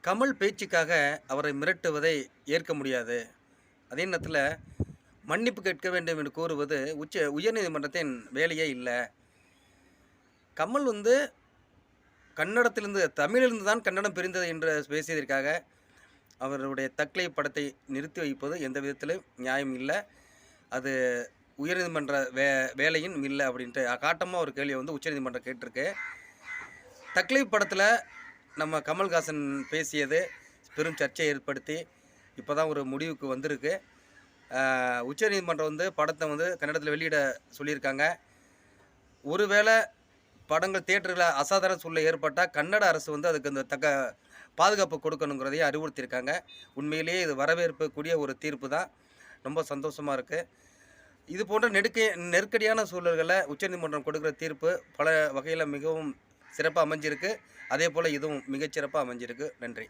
கமல் பேச்சுக்காக அவரை மிரட்டுவதை ஏற்க முடியாது. அதே நேரத்தில மன்னிப்பு கேட்க வேண்டும் என்று கூறுவது உயர்நீதிமன்றத்தின் வேலையே இல்ல. கமல் கன்னடத்திலிருந்து தமிழிலிருந்து தான் கன்னடம் பிரிந்தது என்று பேசியதற்காக, அவருடைய தக்லை படத்தை நிறுத்தி வைப்பது எந்த விதத்திலும் நியாயம் இல்ல. அது உயர்நீதிமன்ற வேலையும் இல்ல அப்படின்ட்டு காட்டமா ஒரு கேள்விய உச்சநீதிமன்றம் கேட்டிருக்கு. தக்லை படத்தில நம்ம கமல்ஹாசன் பேசியது பெரும் சர்ச்சையை ஏற்படுத்தி, இப்போ தான் ஒரு முடிவுக்கு வந்திருக்கு. உச்சநீதிமன்றம் படத்த கன்னடத்தில வெளியிட சொல்லியிருக்காங்க. ஒருவேளை படங்கள் தியேட்டர்ல அசாதாரண சூழ்நிலை ஏற்பட்டா, கன்னட அரசு அதுக்கு அந்த தக்க பாதுகாப்பு கொடுக்கணுங்கிறதையும் அறிவுறுத்தியிருக்காங்க. உண்மையிலேயே இது வரவேற்கக்கூடிய ஒரு தீர்ப்பு தான். ரொம்ப சந்தோஷமா இருக்கு. இது போன்ற நெருக்கடியான சூழல்கள உச்சநீதிமன்றம் கொடுக்கிற தீர்ப்பு பல வகையில மிகவும் சிறப்பா அமைஞ்சிருக்கு. அதேபோல இதுவும் மிகச்சிறப்பா அமைஞ்சிருக்கு. நன்றி.